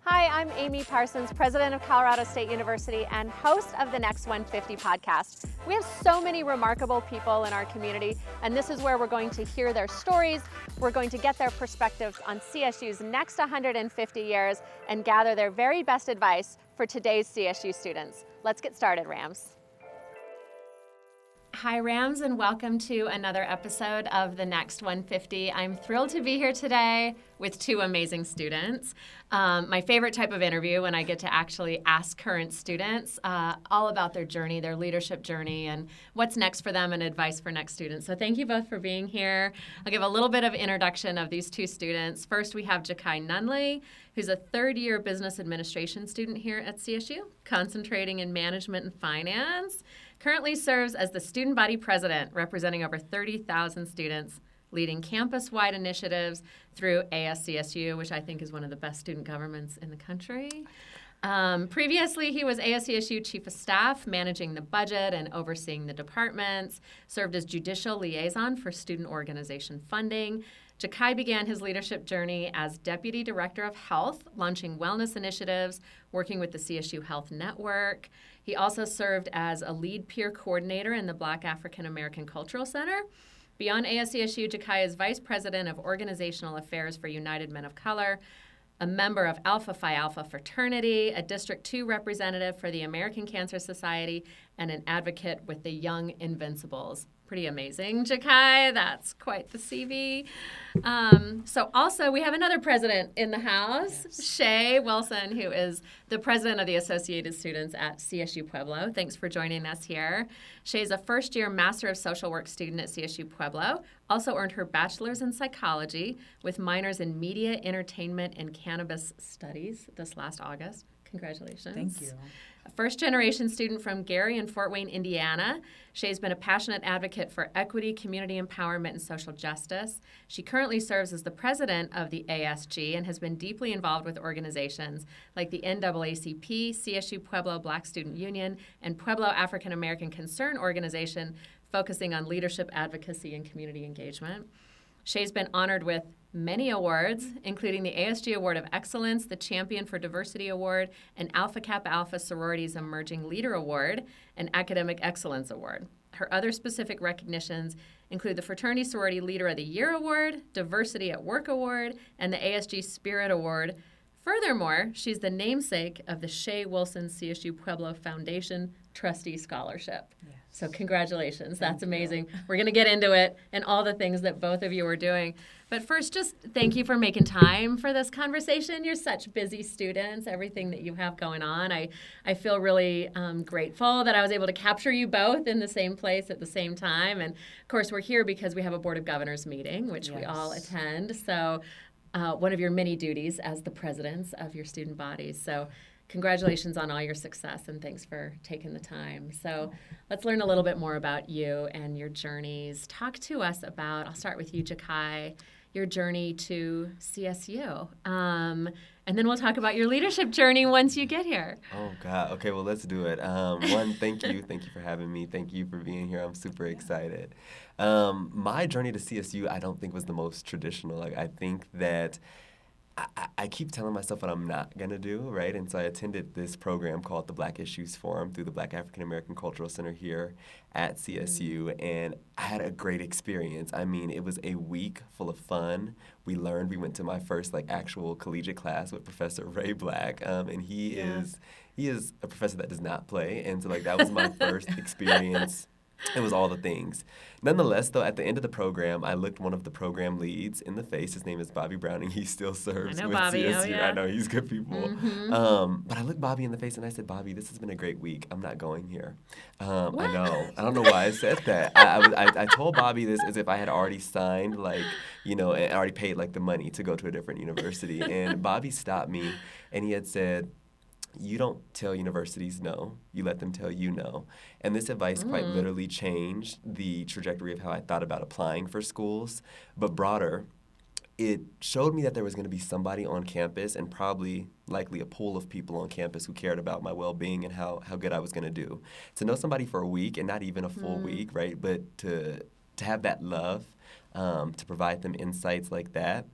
Hi, I'm Amy Parsons, president of Colorado State University and host of the Next 150 podcast. We have so many remarkable people in our community, and this is where we're going to hear their stories. We're going to get their perspectives on CSU's next 150 years and gather their very best advice for today's CSU students. Let's get started, Rams. Hi, Rams, and welcome to another episode of the Next 150. I'm thrilled to be here today with two amazing students. My favorite type of interview when I get to actually ask current students all about their journey, their leadership journey, and what's next for them and advice for next students. So thank you both for being here. I'll give a little bit of introduction of these two students. First, we have Jakye Nunley, who's a third-year business administration student here at CSU, concentrating in management and finance. Currently serves as the student body president, representing over 30,000 students, leading campus-wide initiatives through ASCSU, which I think is one of the best student governments in the country. Previously, he was ASCSU Chief of Staff, managing the budget and overseeing the departments, served as judicial liaison for student organization funding. Jakye began his leadership journey as Deputy Director of Health, launching wellness initiatives, working with the CSU Health Network. He also served as a lead peer coordinator in the Black African American Cultural Center. Beyond ASCSU, Jakye is Vice President of Organizational Affairs for United Men of Color, a member of Alpha Phi Alpha fraternity, a District 2 representative for the American Cancer Society, and an advocate with the Young Invincibles. Pretty amazing, Jakye. That's quite the CV. So also we have another president in the house, yes. Shay Wilson, who is the president of the Associated Students at CSU Pueblo. Thanks for joining us here. Shay is a first-year Master of Social Work student at CSU Pueblo, also earned her bachelor's in psychology with minors in media, entertainment, and cannabis studies this last August. Congratulations. Thank you. A first-generation student from Gary and Fort Wayne, Indiana. Shay's been a passionate advocate for equity, community empowerment, and social justice. She currently serves as the president of the ASG and has been deeply involved with organizations like the NAACP, CSU Pueblo Black Student Union, and Pueblo African American Concern Organization, focusing on leadership, advocacy, and community engagement. Shay's been honored with many awards, including the ASG Award of Excellence, the Champion for Diversity Award, and Alpha Kappa Alpha Sororities Emerging Leader Award, and Academic Excellence Award. Her other specific recognitions include the Fraternity Sorority Leader of the Year Award, Diversity at Work Award, and the ASG Spirit Award. Furthermore, she's the namesake of the Shay Wilson CSU Pueblo Foundation Trustee Scholarship. Yes. So congratulations. That's amazing. We're going to get into it and all the things that both of you are doing. But first, just thank you for making time for this conversation. You're such busy students, everything that you have going on. I feel really grateful that I was able to capture you both in the same place at the same time. And, of course, we're here because we have a Board of Governors meeting, which we all attend. So one of your many duties as the presidents of your student bodies. So congratulations on all your success, and thanks for taking the time. So let's learn a little bit more about you and your journeys. Talk to us about, I'll start with you, Jakye, your journey to CSU. And then we'll talk about your leadership journey once you get here. Oh, God. Okay, well, let's do it. One, thank you. Thank you for having me. Thank you for being here. I'm super excited. My journey to CSU, I don't think was the most traditional. I think that I keep telling myself what I'm not going to do, right? And so I attended this program called the Black Issues Forum through the Black African American Cultural Center here at CSU, and I had a great experience. I mean, it was a week full of fun. We went to my first actual collegiate class with Professor Ray Black, and he is a professor that does not play, and so that was my first experience. It was all the things. Nonetheless, though, at the end of the program, I looked one of the program leads in the face. His name is Bobby Browning. He still serves with Bobby. CSU. Oh, yeah. I know, he's good people. Mm-hmm. But I looked Bobby in the face and I said, Bobby, this has been a great week. I'm not going here. I know. I don't know why I said that. I told Bobby this as if I had already signed, and already paid the money to go to a different university. And Bobby stopped me and he had said, you don't tell universities no, you let them tell you no. And this advice quite literally changed the trajectory of how I thought about applying for schools. But broader, it showed me that there was going to be somebody on campus and likely a pool of people on campus who cared about my well-being and how good I was going to do. To know somebody for a week, and not even a full week, right, but to have that love, to provide them insights like that,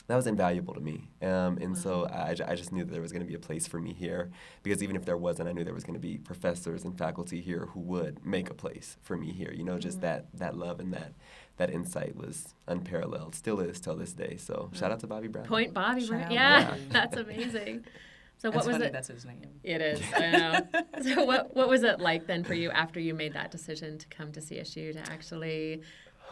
that was invaluable to me. And so I just knew that there was going to be a place for me here, because even if there wasn't, I knew there was going to be professors and faculty here who would make a place for me here. You know, just that love and that insight was unparalleled, still is till this day. So shout out to Bobby Brown. Point Bobby Brown. Yeah. Yeah, that's amazing. So That's what was funny, it? that's his name. It is, I know. So what was it like then for you after you made that decision to come to CSU, to actually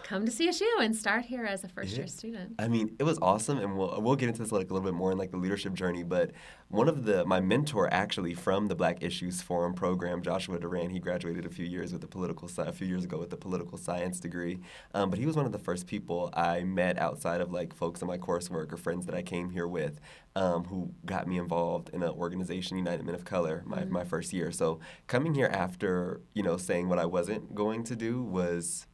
come to CSU and start here as a first-year student? I mean, it was awesome, and we'll get into this like a little bit more in like the leadership journey. But one of my mentor actually from the Black Issues Forum program, Joshua Duran, he graduated a few years ago with the political science degree. But he was one of the first people I met outside of like folks in my coursework or friends that I came here with, who got me involved in an organization, United Men of Color, my first year. So coming here after saying what I wasn't going to do was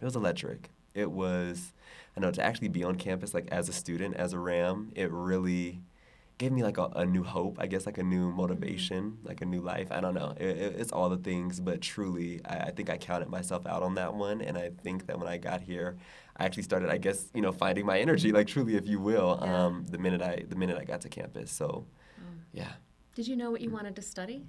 electric. It was, to actually be on campus, like, as a student, as a RAM, it really gave me, like, a new hope, I guess, like, a new motivation, like, a new life. I don't know. It's all the things, but truly, I think I counted myself out on that one, and I think that when I got here, I actually started, I guess, finding my energy, like, truly, if you will, the minute I got to campus. So, yeah. Did you know what you wanted to study?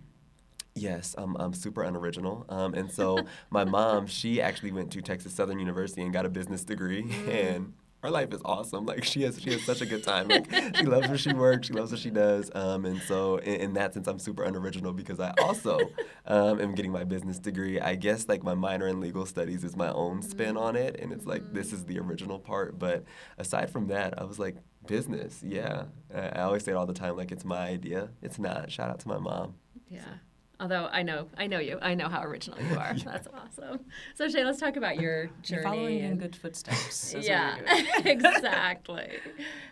Yes, I'm super unoriginal. And so my mom, she actually went to Texas Southern University and got a business degree. And her life is awesome. Like, she has such a good time. Like, she loves where she works. She loves what she does. And so in that sense, I'm super unoriginal, because I also am getting my business degree. I guess, like, my minor in legal studies is my own spin on it. And it's like, this is the original part. But aside from that, I was like, business, yeah. I always say it all the time, like, it's my idea. It's not. Shout out to my mom. Yeah. Although I know you. I know how original you are. That's awesome. So Shay, let's talk about your journey. You're following in good footsteps. Yeah, exactly.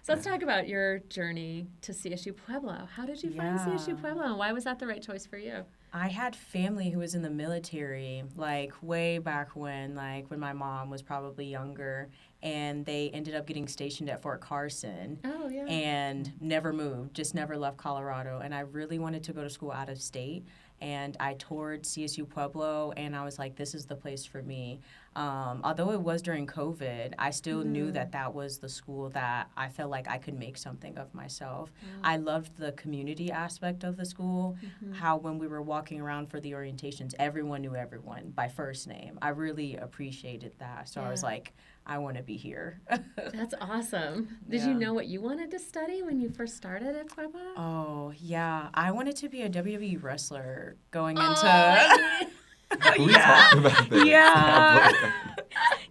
So let's talk about your journey to CSU Pueblo. How did you find CSU Pueblo, and why was that the right choice for you? I had family who was in the military, like, way back when my mom was probably younger, and they ended up getting stationed at Fort Carson. Oh, yeah. And never moved, just never left Colorado. And I really wanted to go to school out of state. And I toured CSU Pueblo, and I was like, this is the place for me. Although it was during COVID, I still knew that was the school that I felt like I could make something of myself. I loved the community aspect of the school, how when we were walking around for the orientations, everyone knew everyone by first name. I really appreciated that. So I was like, I want to be here. That's awesome. Did you know what you wanted to study when you first started at Pueblo? Oh, yeah. I wanted to be a WWE wrestler going into...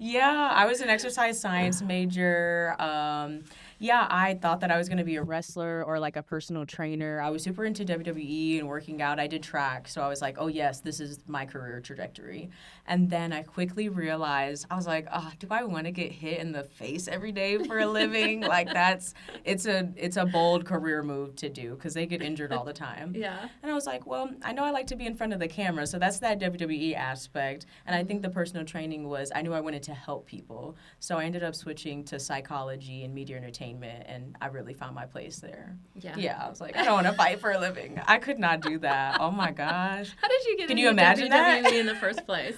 Yeah, I was an exercise science major. I thought that I was going to be a wrestler or like a personal trainer. I was super into WWE and working out. I did track, so I was like, oh yes, this is my career trajectory. And then I quickly realized, I was like, do I want to get hit in the face every day for a living? Like, it's a bold career move to do, because they get injured all the time. Yeah. And I was like, well, I know I like to be in front of the camera, so that's that WWE aspect. And I think the personal training was, I knew I wanted to help people. So I ended up switching to psychology and media entertainment, and I really found my place there. Yeah, I was like, I don't want to fight for a living. I could not do that. Oh my gosh. How did you get Can into you imagine WWE that? in the first place?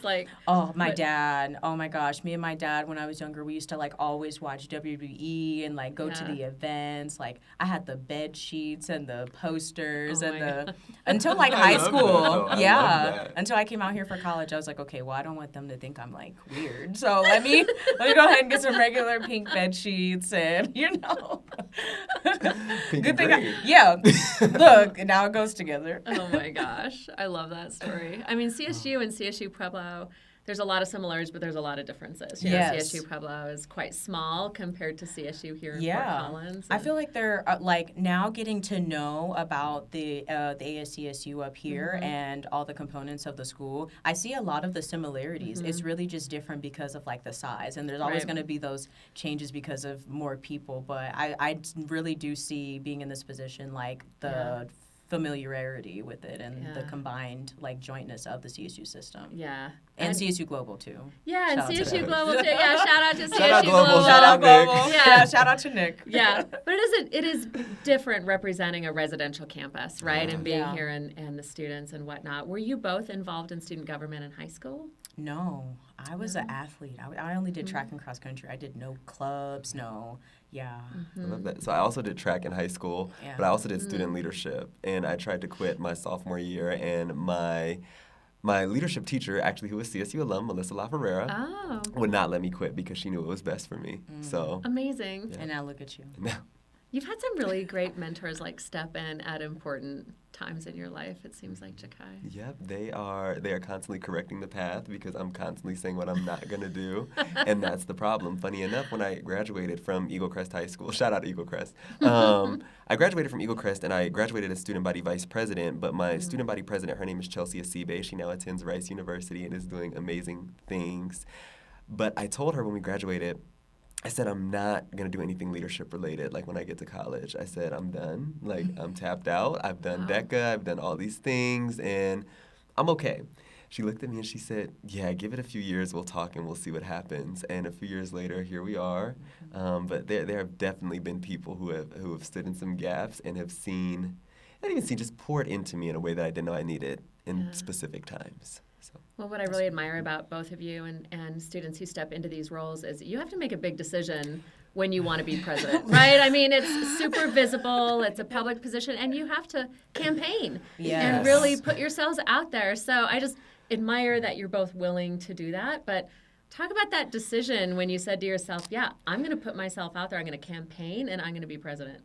My dad. Oh my gosh. Me and my dad, when I was younger, we used to like always watch WWE and like go to the events. Like, I had the bed sheets and the posters until like high school. Until I came out here for college, I was like, okay, well, I don't want them to think I'm like weird. So let me go ahead and get some regular pink bed sheets and Good thing. Look, now it goes together. Oh my gosh, I love that story. I mean, CSU and CSU Pueblo, there's a lot of similarities, but there's a lot of differences. CSU Pueblo is quite small compared to CSU here in Fort Collins. I feel like they're like now getting to know about the ASCSU up here and all the components of the school. I see a lot of the similarities. It's really just different because of like the size, and there's always going to be those changes because of more people. But I really do see being in this position like the familiarity with it and the combined like jointness of the CSU system. Yeah. And CSU Global, too. Yeah, and Shout out to CSU them. Global, too. Yeah, shout out to CSU Shout out Global. Global, Shout out Nick. Global. Yeah. Yeah, shout out to Nick. Yeah, but it is different representing a residential campus, right? Yeah. And being Yeah. here and the students and whatnot. Were you both involved in student government in high school? No, I was an athlete. I only did track and cross country. I did no clubs, yeah. I love that. So I also did track in high school, Yeah. but I also did student leadership. And I tried to quit my sophomore year, and my leadership teacher, actually, who was CSU alum, Melissa LaFerrera, Oh, would not let me quit because she knew it was best for me. So amazing. Yeah. And now look at you. You've had some really great mentors like step in at important times in your life, it seems like, Jakye. Yep, they are constantly correcting the path because I'm constantly saying what I'm not gonna do, and that's the problem. Funny enough, when I graduated from Eagle Crest High School, shout out Eagle Crest, I graduated from Eagle Crest and I graduated as student body vice president. But my student body president, her name is Chelsea Asibe. She now attends Rice University and is doing amazing things. But I told her when we graduated, I said, I'm not going to do anything leadership related. Like when I get to college, I said, I'm done. Like I'm tapped out. I've done DECA. I've done all these things and I'm okay. She looked at me and she said, yeah, give it a few years. We'll talk and we'll see what happens. And a few years later, here we are. But there have definitely been people who have stood in some gaps and have seen, not even seen, just poured into me in a way that I didn't know I needed in specific times. So. Well, what I really admire about both of you and students who step into these roles is you have to make a big decision when you want to be president, right? I mean, it's super visible, it's a public position, and you have to campaign and really put yourselves out there. So I just admire that you're both willing to do that. But talk about that decision when you said to yourself, yeah, I'm going to put myself out there, I'm going to campaign, and I'm going to be president.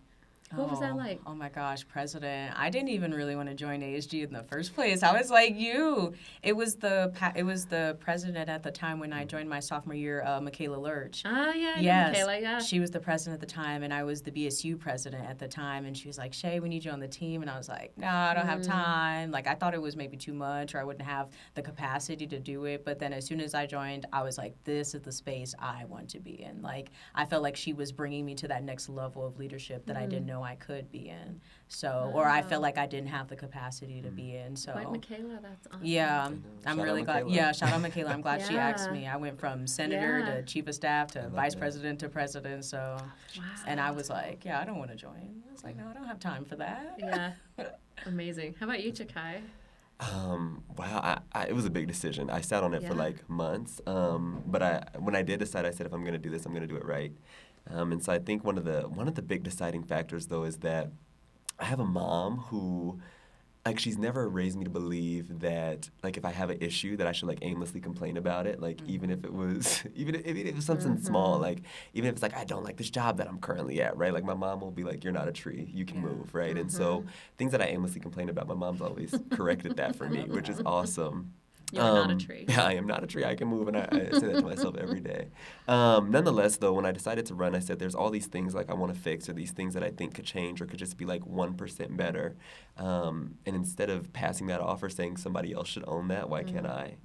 What was that like? Oh my gosh, president! I didn't even really want to join ASG in the first place. I was like you. It was the president at the time when I joined my sophomore year, Michaela Lurch. Ah, yeah, Yes, Michaela, yeah. she was the president at the time, and I was the BSU president at the time. And she was like, "Shay, we need you on the team." And I was like, "No, I don't have time." Like I thought it was maybe too much, or I wouldn't have the capacity to do it. But then as soon as I joined, I was like, "This is the space I want to be in." Like I felt like she was bringing me to that next level of leadership that I didn't know I could be in. So, or I felt like I didn't have the capacity to be in. So, Quite Michaela, that's awesome. yeah, I'm Shout really out glad. Michaela. Yeah, shout out Michaela. I'm glad she asked Yeah. me. I went from senator to chief of staff to vice that. president to president. So, and I was like, yeah, I don't want to join. I was like, no, I don't have time for that. Yeah, amazing. How about you, Jakye? Wow, it was a big decision. I sat on it for like months. But when I did decide, I said, if I'm going to do this, I'm going to do it right. And so I think one of the big deciding factors, though, is that I have a mom who, like, she's never raised me to believe that, like, if I have an issue, that I should, like, aimlessly complain about it. Like, even if it was something small, like, even if it's like, I don't like this job that I'm currently at, right? Like, my mom will be like, you're not a tree, you can move, right? And so things that I aimlessly complain about, my mom's always corrected that for me, which is awesome. You're not a tree. Yeah, I am not a tree. I can move, and I say that to myself every day. Nonetheless, though, when I decided to run, I said there's all these things like I want to fix, or these things that I think could change, or could just be like 1% better. And instead of passing that off or saying somebody else should own that, why can't I?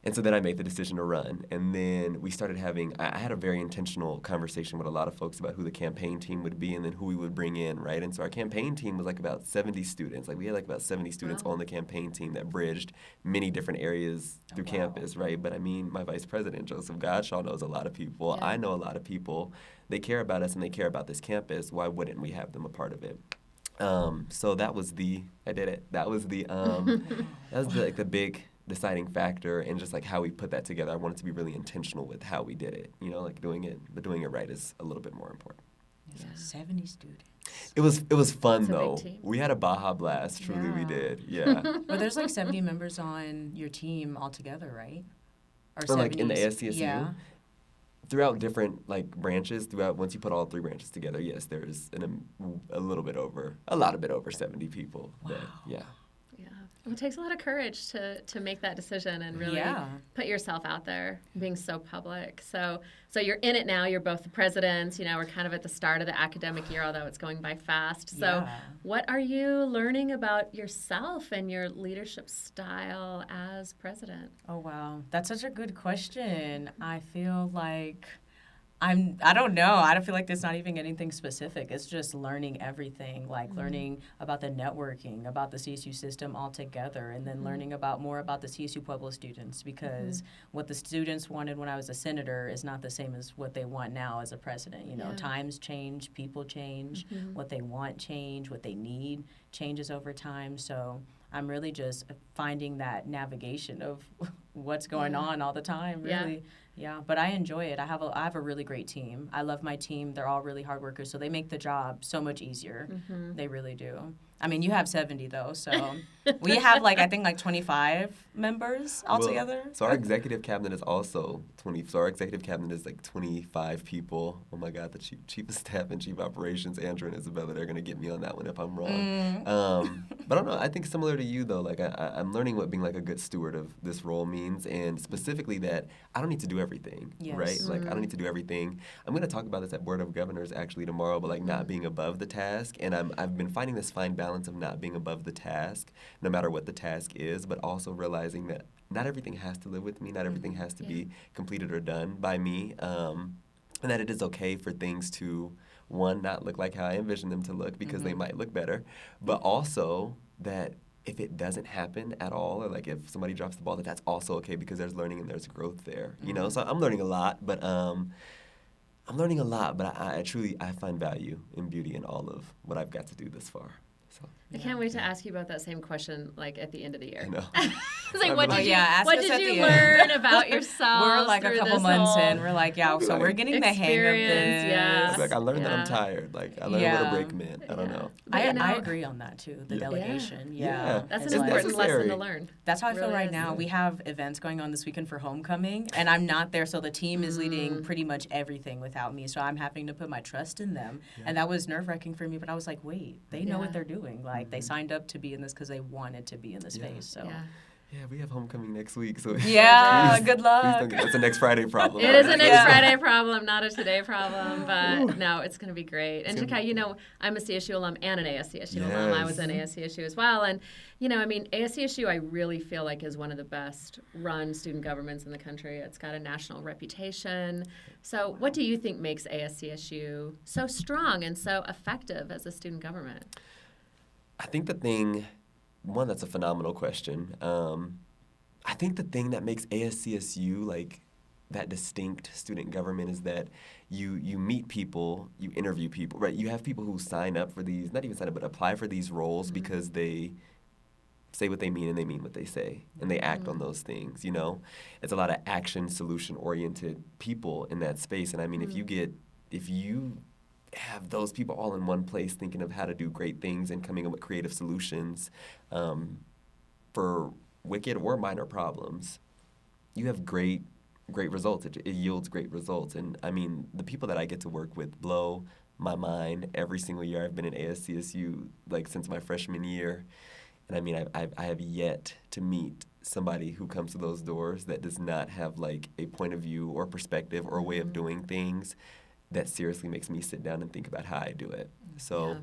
And so then I made the decision to run. And then we started having, I had a very intentional conversation with a lot of folks about who the campaign team would be and then who we would bring in, right? And so our campaign team was like about 70 students. Like we had like about 70 students on the campaign team that bridged many different areas through campus, right? But I mean, my vice president, Joseph Godshaw, knows a lot of people. I know a lot of people. They care about us and they care about this campus. Why wouldn't we have them a part of it? So that was I did it. That was like the big deciding factor, and just like how we put that together. I wanted to be really intentional with how we did it. You know, like doing it right is a little bit more important. Yeah. 70 students. It was fun It's a big though. team. We had a Baja Blast. Truly, we did. Yeah. But there's like 70 members on your team altogether, right? Or like in the 70s. ASCSU. Yeah. Throughout different like branches, once you put all three branches together, yes, there's a lot bit over 70 people. Wow. Yeah. Well, it takes a lot of courage to make that decision and really put yourself out there, being so public. So you're in it now. You're both the presidents. You know, we're kind of at the start of the academic year, although it's going by fast. So what are you learning about yourself and your leadership style as president? Oh, wow. That's such a good question. I feel like I don't know. I don't feel like there's not even anything specific. It's just learning everything, like learning about the networking, about the CSU system altogether, and then learning more about the CSU Pueblo students, because what the students wanted when I was a senator is not the same as what they want now as a president. You know, times change, people change, what they want change, what they need changes over time. So I'm really just finding that navigation of what's going on all the time, really. Yeah, but I enjoy it. I have a really great team. I love my team. They're all really hard workers, so they make the job so much easier. They really do. I mean, you have 70, though, so we have, I think 25 members altogether. Well, so our executive cabinet is also 20. So our executive cabinet is 25 people. Oh, my God, the chief of staff and chief operations, Andrew and Isabella, they're going to get me on that one if I'm wrong. But I don't know. I think similar to you, though, I'm learning what being a good steward of this role means, and specifically that I don't need to do everything, right? I don't need to do everything. I'm going to talk about this at Board of Governors actually tomorrow, but not being above the task. And I've been finding this fine balance of not being above the task, no matter what the task is, but also realizing that not everything has to live with me, not everything has to be completed or done by me, and that it is okay for things to, one, not look like how I envision them to look because they might look better, but also that if it doesn't happen at all, or if somebody drops the ball, that's also okay because there's learning and there's growth there, you know? So I'm learning a lot, but I truly find value and beauty in all of what I've got to do this far. So, I can't wait to ask you about that same question, at the end of the year. I know. It's what did you learn about yourself? We're a couple months in. We're so we're getting the hang of this. Yeah. I learned that I'm tired. I learned what a break meant. I don't know. I agree on that too. The delegation. Yeah. That's an important lesson to learn. That's how I feel right now. We have events going on this weekend for homecoming, and I'm not there, so the team is leading pretty much everything without me. So I'm having to put my trust in them, and that was nerve-wracking for me. But I was like, wait, they know what they're doing. They signed up to be in this because they wanted to be in this space. So. Yeah, we have homecoming next week. So good luck. It's a next Friday problem. It is a next Friday problem, not a today problem. But no, it's going to be great. And Jakye, I'm a CSU alum and an ASCSU alum. I was in ASCSU as well. And, ASCSU I really feel like is one of the best run student governments in the country. It's got a national reputation. So what do you think makes ASCSU so strong and so effective as a student government? I think that's a phenomenal question. I think the thing that makes ASCSU that distinct student government is that you meet people, you interview people, right? You have people who sign up for these, not even sign up, but apply for these roles because they say what they mean and they mean what they say and they act on those things, It's a lot of action, solution-oriented people in that space. And I mean, if you have those people all in one place thinking of how to do great things and coming up with creative solutions for wicked or minor problems, you have great results. It yields great results. And, I mean, the people that I get to work with blow my mind every single year. I've been in ASCSU, since my freshman year. And, I mean, I have yet to meet somebody who comes to those doors that does not have, a point of view or perspective or a way of doing things that seriously makes me sit down and think about how I do it. So,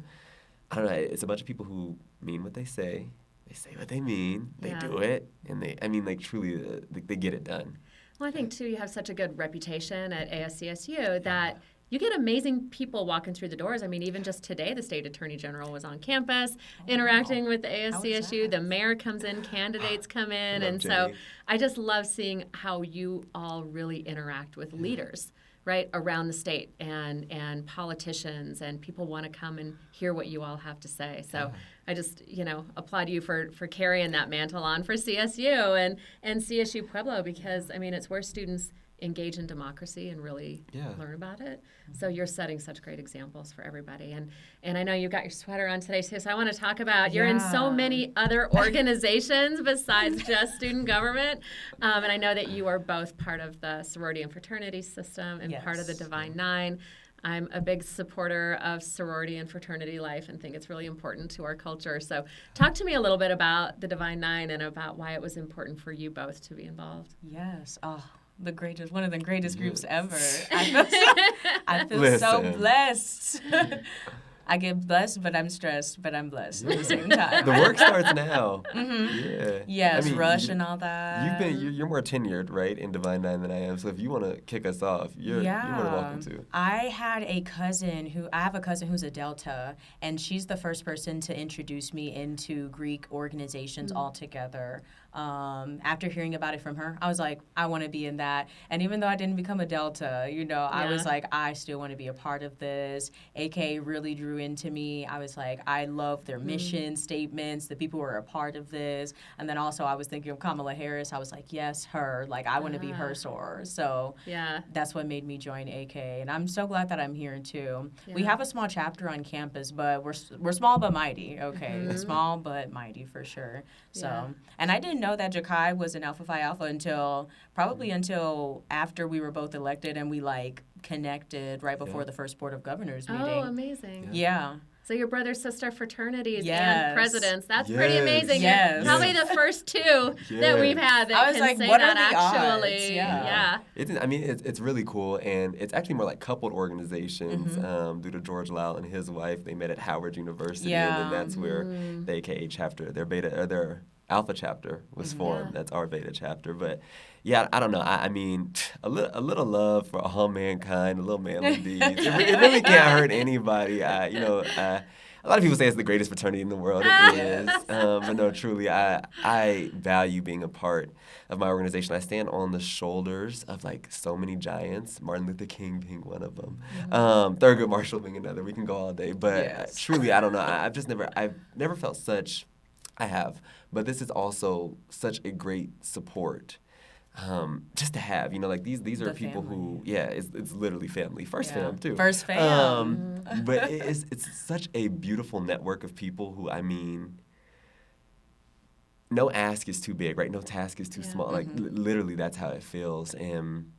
I don't know, it's a bunch of people who mean what they say what they mean, they do it, and truly, they get it done. Well, I think, too, you have such a good reputation at ASCSU that you get amazing people walking through the doors. I mean, even just today, the state attorney general was on campus interacting with the ASCSU. The mayor comes in, candidates come in. And so I just love seeing how you all really interact with leaders, right, around the state and politicians, and people want to come and hear what you all have to say. So I just, applaud you for carrying that mantle on for CSU and CSU Pueblo, because, I mean, it's where students engage in democracy and really learn about it. So you're setting such great examples for everybody. And I know you've got your sweater on today, too, so I want to talk about you're in so many other organizations besides just student government. And I know that you are both part of the sorority and fraternity system and part of the Divine Nine. I'm a big supporter of sorority and fraternity life and think it's really important to our culture. So talk to me a little bit about the Divine Nine and about why it was important for you both to be involved. Yes. Oh, one of the greatest groups ever. I feel so blessed. I get blessed, but I'm stressed, but I'm blessed at the same time. The work starts now. Mm-hmm. Yeah. Yes, rush and all that. You're more tenured, right, in Divine Nine than I am. So if you want to kick us off, you're more than welcome to. I have a cousin who's a Delta, and she's the first person to introduce me into Greek organizations altogether. After hearing about it from her, I was like, I want to be in that. And even though I didn't become a Delta, I was like, I still want to be a part of this. AK really drew into me. I was like, I love their mission statements, the people who are a part of this. And then also I was thinking of Kamala Harris. I was like, yes, her. Like, I want to be her soror. So that's what made me join AK. And I'm so glad that I'm here, too. Yeah. We have a small chapter on campus, but we're small but mighty, okay? Small but mighty, for sure. So, and I didn't know that Jakye was an Alpha Phi Alpha until after we were both elected and we, like, connected right before the first Board of Governors meeting. Oh, amazing. Yeah. So your brother, sister fraternities and presidents. That's pretty amazing. Yes. Probably the first two that we've had that can say that actually. Yeah. It's really cool, and it's actually more like coupled organizations due to George Lau and his wife. They met at Howard University, and then that's where the AKA chapter, their Alpha chapter was formed. That's our Beta chapter. But yeah, I don't know. I mean, a little love for all mankind, a little manly deeds. It really can't hurt anybody. A lot of people say it's the greatest fraternity in the world. It is. But no, truly, I value being a part of my organization. I stand on the shoulders of like so many giants, Martin Luther King being one of them, Thurgood Marshall being another. We can go all day. But truly, I don't know. I've never felt such. I have. But this is also such a great support. Just to have, like these are people who, it's literally family. First fam, too. First fam. But it's such a beautiful network of people who, no ask is too big, right? No task is too small. Like, literally, that's how it feels. And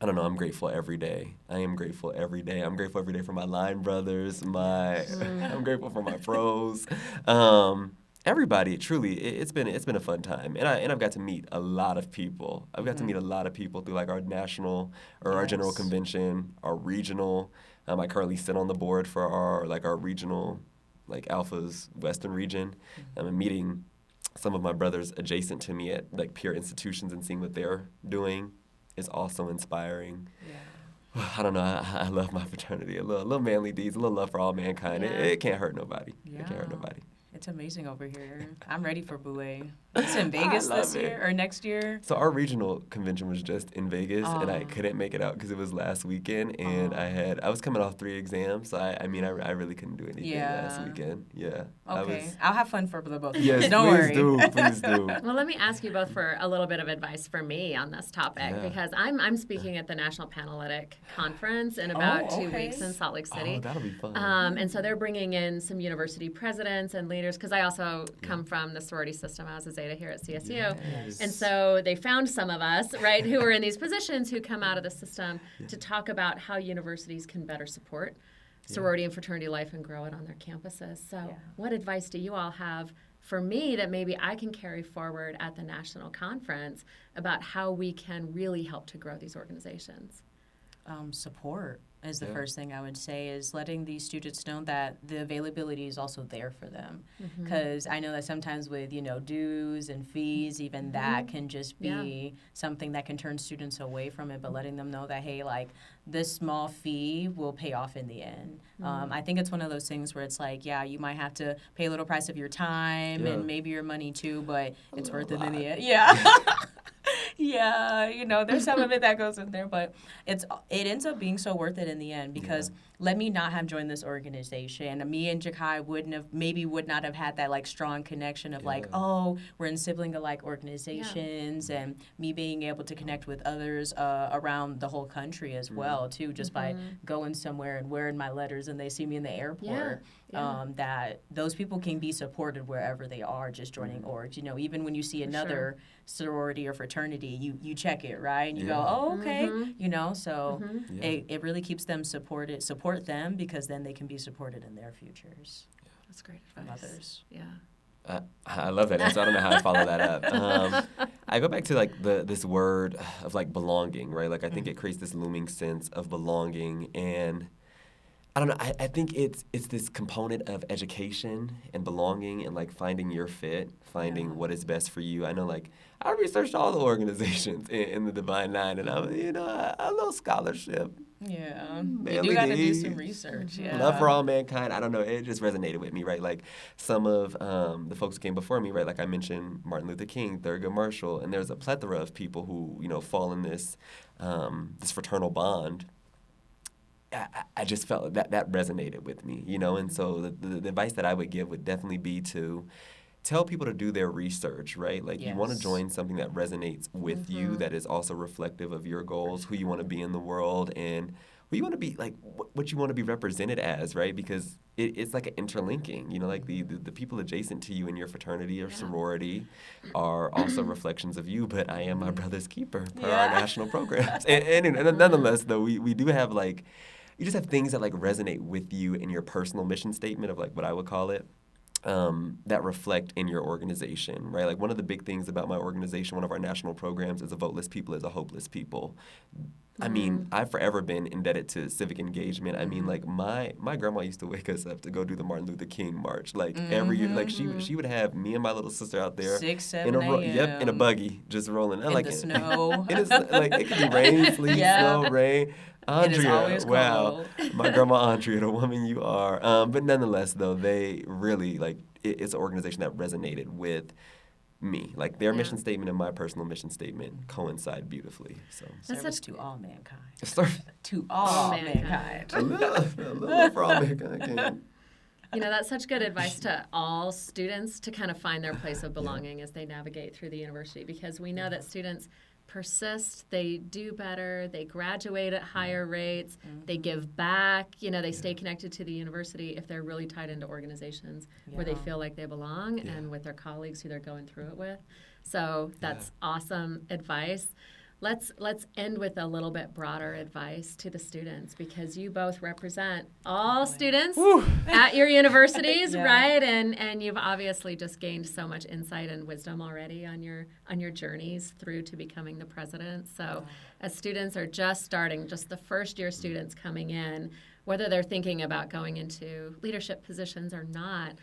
I don't know, I'm grateful every day. I am grateful every day. I'm grateful every day for my line brothers, I'm grateful for my pros. Everybody, truly, it's been a fun time, and I've got to meet a lot of people. I've got to meet a lot of people through like our national or our general convention, our regional. I currently sit on the board for our regional, like Alpha's Western region. I'm meeting some of my brothers adjacent to me at like peer institutions and seeing what they're doing is also inspiring. Yeah. I don't know. I love my fraternity. A little manly deeds, a little love for all mankind. Yeah. It can't hurt nobody. Yeah. It can't hurt nobody. It's amazing over here. I'm ready for Boué. It's in Vegas this year or next year. So our regional convention was just in Vegas, and I couldn't make it out because it was last weekend, and I was coming off 3 exams, so I really couldn't do anything last weekend. Yeah. Okay. I'll have fun for the both of you. Yes, Don't worry. Please do. Well, let me ask you both for a little bit of advice for me on this topic because I'm speaking at the National Pan-Hellenic Conference in about 2 weeks in Salt Lake City. Oh, that'll be fun. And so they're bringing in some university presidents and leaders because I also come from the sorority system. I was a Zeta here at CSU. Yes. And so they found some of us, right, who are in these positions who come out of the system to talk about how universities can better support sorority and fraternity life and grow it on their campuses. So what advice do you all have for me that maybe I can carry forward at the national conference about how we can really help to grow these organizations? Support is the first thing I would say, is letting these students know that the availability is also there for them. Because I know that sometimes with, dues and fees, even that can just be something that can turn students away from it, but letting them know that, hey, like, this small fee will pay off in the end. I think it's one of those things where it's like, you might have to pay a little price of your time and maybe your money too, but it's worth it in the end. Yeah. There's some of it that goes in there, but it ends up being so worth it in the end because let me not have joined this organization. Me and Jakye would not have had that like strong connection of like, oh, we're in sibling-alike organizations and me being able to connect with others around the whole country as well, too, just by going somewhere and wearing my letters and they see me in the airport. That those people can be supported wherever they are just joining orgs. Even when you see another sorority or fraternity, you check it, right? And you go, oh, okay. So it really keeps them supported. Support them because then they can be supported in their futures. That's great from advice. Others. Yeah. I love that answer. I don't know how to follow that up. I go back to like this word of like belonging, right? Like I think it creates this looming sense of belonging, and I don't know. I think it's this component of education and belonging and like finding your fit, finding what is best for you. I know, like, I researched all the organizations in the Divine Nine, and I'm, a little scholarship. Yeah, you do got to do some research. Yeah, love for all mankind. I don't know. It just resonated with me, right? Like some of the folks who came before me, right? Like I mentioned, Martin Luther King, Thurgood Marshall, and there's a plethora of people who fall in this this fraternal bond. I just felt that resonated with me, and so the advice that I would give would definitely be to tell people to do their research, right? Like you want to join something that resonates with you, that is also reflective of your goals, who you want to be in the world, and who you want to be, like what you want to be represented as, right? Because it's like an interlinking, like the people adjacent to you in your fraternity or sorority are also reflections of you, but I am my brother's keeper per our national programs. And nonetheless, though, we do have like, you just have things that like resonate with you in your personal mission statement of like what I would call it, that reflect in your organization, right? Like one of the big things about my organization, one of our national programs is a voteless people is a hopeless people. I mean, I've forever been indebted to civic engagement. I mean, like my grandma used to wake us up to go do the Martin Luther King march. Like every year, like she would have me and my little sister out there 6-7 a.m. In a buggy, just rolling. In the snow. It is like it could be rain, sleet, snow, rain. Andrea, it is always wow, my grandma Andrea, the woman you are. But nonetheless, though, they really like it's an organization that resonated with me. Like their mission statement and my personal mission statement coincide beautifully. So service to all mankind. To all mankind. A little for all mankind. That's such good advice to all students to kind of find their place of belonging as they navigate through the university, because we know that students persist, they do better, they graduate at higher rates, they give back, they stay connected to the university if they're really tied into organizations where they feel like they belong and with their colleagues who they're going through it with. So that's awesome advice. Let's end with a little bit broader advice to the students, because you both represent all students at your universities, right? And you've obviously just gained so much insight and wisdom already on your journeys through to becoming the president. So as students are just starting, just the first year students coming in, whether they're thinking about going into leadership positions or not,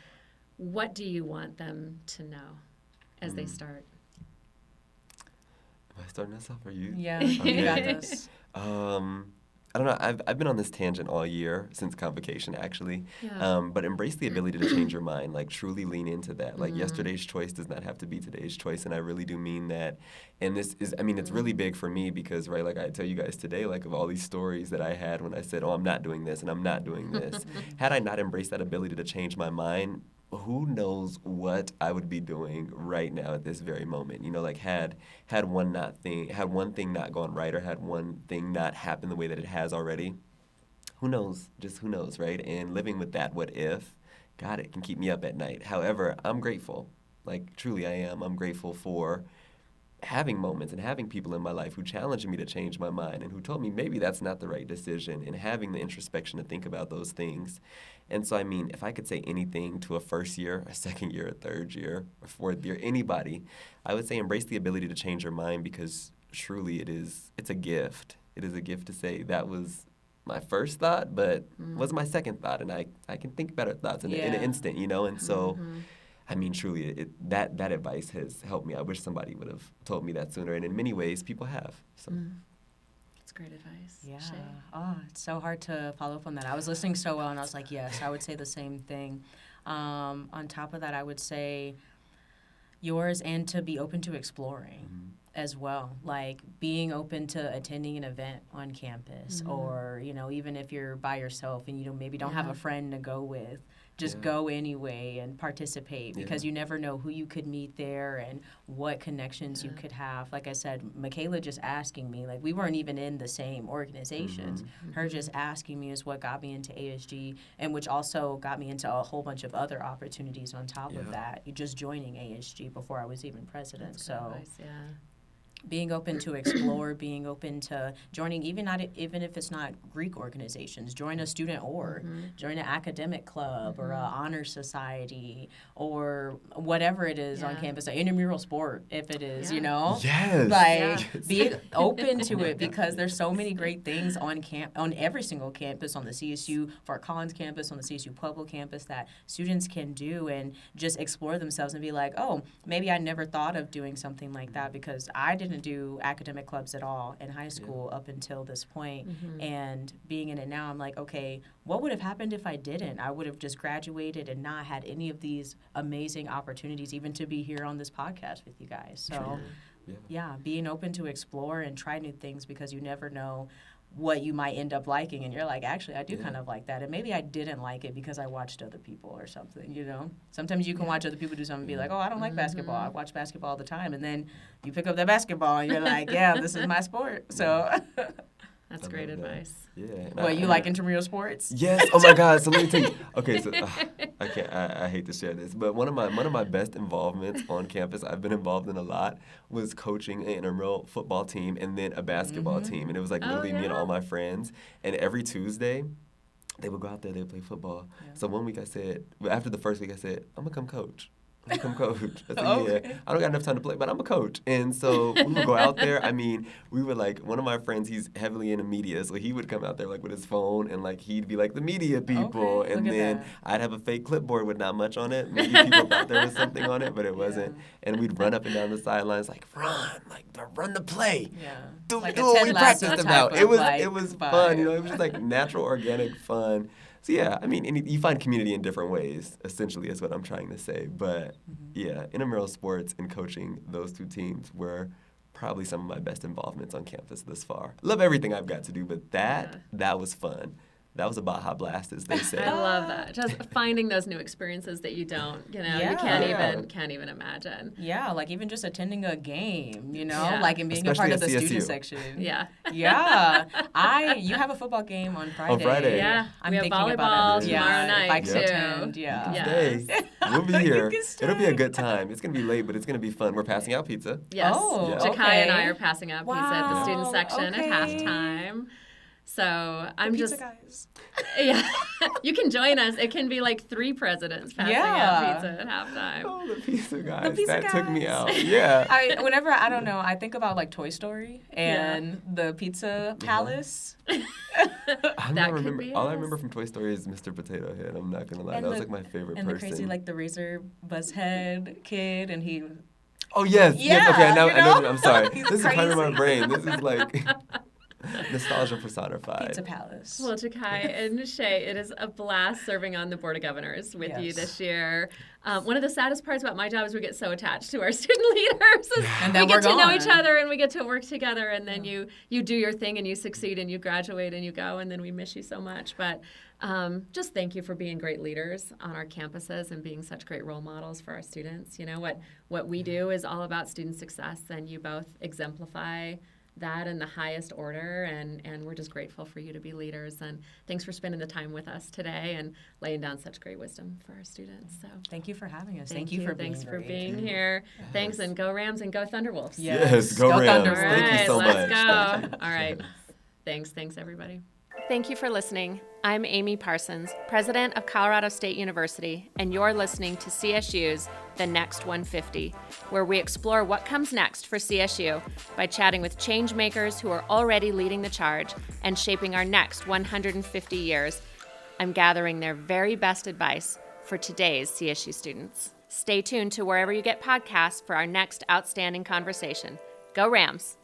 what do you want them to know as they start? Am I starting this off or you? Yeah, okay. You got this. I don't know. I've been on this tangent all year since convocation, actually. But embrace the ability to change your mind. Like truly lean into that. Like yesterday's choice does not have to be today's choice, and I really do mean that. And this is, it's really big for me because, right, like I tell you guys today, like of all these stories that I had when I said, I'm not doing this and I'm not doing this. Had I not embraced that ability to change my mind, who knows what I would be doing right now at this very moment? Like had one thing not gone right, or had one thing not happen the way that it has already. Who knows? Just who knows, right? And living with that what if, God, it can keep me up at night. However, I'm grateful. Like truly I am. I'm grateful for having moments and having people in my life who challenged me to change my mind and who told me maybe that's not the right decision, and having the introspection to think about those things. And so, if I could say anything to a first year, a second year, a third year, a fourth year, anybody, I would say embrace the ability to change your mind, because truly it's a gift. It is a gift to say that was my first thought, but was my second thought, and I can think better thoughts in an instant, and so truly, that advice has helped me. I wish somebody would have told me that sooner, and in many ways, people have. So. That's great advice. Yeah. Shay? Oh, it's so hard to follow up on that. I was listening so well, and I was like, yes, I would say the same thing. On top of that, I would say yours, and to be open to exploring as well. Like being open to attending an event on campus, or, even if you're by yourself and you maybe don't have a friend to go with, just go anyway and participate, because you never know who you could meet there and what connections you could have. Like I said, Michaela just asking me, like we weren't even in the same organizations. Her just asking me is what got me into ASG, and which also got me into a whole bunch of other opportunities on top of that. Just joining ASG before I was even president. That's so good advice, being open to explore, being open to joining, even if it's not Greek organizations, join a student org, join an academic club or an honor society or whatever it is on campus, an intramural sport if it is, you know? Yes. Like, being open to it because there's so many great things on every single campus, on the CSU Fort Collins campus, on the CSU Pueblo campus that students can do and just explore themselves and be like, oh, maybe I never thought of doing something like that because I didn't do academic clubs at all in high school up until this point. And being in it now, I'm like, okay, what would have happened if I didn't? I would have just graduated and not had any of these amazing opportunities, even to be here on this podcast with you guys. So, yeah, being open to explore and try new things because you never know what you might end up liking, and you're like, actually, I do kind of like that, and maybe I didn't like it because I watched other people or something, you know? Sometimes you can watch other people do something and be like, oh, I don't like basketball. I watch basketball all the time, and then you pick up that basketball, and you're like, yeah, this is my sport, so... That's great advice. Yeah. Well, you like intramural sports? Yes. Oh my God. So let me tell you. Okay. So I can't. I hate to share this, but one of my best involvements on campus, I've been involved in a lot, was coaching an intramural football team and then a basketball team, and it was like literally me and all my friends. And every Tuesday, they would go out there. They would play football. Yeah. So one week I said, after the first week, I said, I'm gonna come coach. Come coach. I said, yeah, I don't got enough time to play, but I'm a coach. And so we would go out there. I mean, we were like, one of my friends, he's heavily into media, so he would come out there like with his phone and like he'd be like the media people. And then I'd have a fake clipboard with not much on it. Maybe people thought there was something on it, but it wasn't. And we'd run up and down the sidelines like, run the play. Yeah. Do like what we practiced about. It was vibe. fun, you know, it was just like natural, organic fun. So, yeah, I mean, and you find community in different ways, essentially, is what I'm trying to say. But, yeah, intramural sports and coaching those two teams were probably some of my best involvements on campus thus far. Love everything I've got to do, but that was fun. That was a Baja Blast, as they say. I love that. Just finding those new experiences that you don't, you know, you can't even imagine. Yeah, like even just attending a game, you know, like and being especially a part of the CSU. student section. Yeah. Yeah. You have a football game on Friday. On Friday. Yeah. I'm we have thinking volleyball about it. tomorrow night, if I could too. attend, Yes. We'll be here. It'll be a good time. It's going to be late, but it's going to be fun. We're passing out pizza. Yes. Oh, Jakye okay. and I are passing out pizza at the student section at halftime. So I'm pizza just, guys. Yeah, you can join us. It can be like 3 presidents passing out pizza at halftime. Oh, the pizza guys. The pizza that guys. took me out. Yeah. I think about like Toy Story and the Pizza Palace. All I remember from Toy Story is Mr. Potato Head. I'm not gonna lie, that was like my favorite person. And the crazy like the Razor Buzz Head kid, and he. Oh yes, yes. Okay, now I know. I'm sorry. He's This is part of my crazy. brain. This is like. Nostalgia personified. Pizza Palace. Well, Jakye and Shay, it is a blast serving on the Board of Governors with you this year. One of the saddest parts about my job is we get so attached to our student leaders. And then we get to know each other and we get to work together, and then you do your thing and you succeed and you graduate and you go, and then we miss you so much. But just thank you for being great leaders on our campuses and being such great role models for our students. You know, what we do is all about student success, and you both exemplify that in the highest order, and we're just grateful for you to be leaders, and thanks for spending the time with us today and laying down such great wisdom for our students. So thank you for having us. Thank you for being Thanks for great. being here. Yes. Thanks, and go Rams and go Thunderwolves. Yes, go Rams. Thunderbolts. Thank you so let's much. go. All right. Thanks everybody. Thank you for listening. I'm Amy Parsons, president of Colorado State University, and you're listening to CSU's The Next 150, where we explore what comes next for CSU by chatting with change makers who are already leading the charge and shaping our next 150 years. I'm gathering their very best advice for today's CSU students. Stay tuned to wherever you get podcasts for our next outstanding conversation. Go Rams!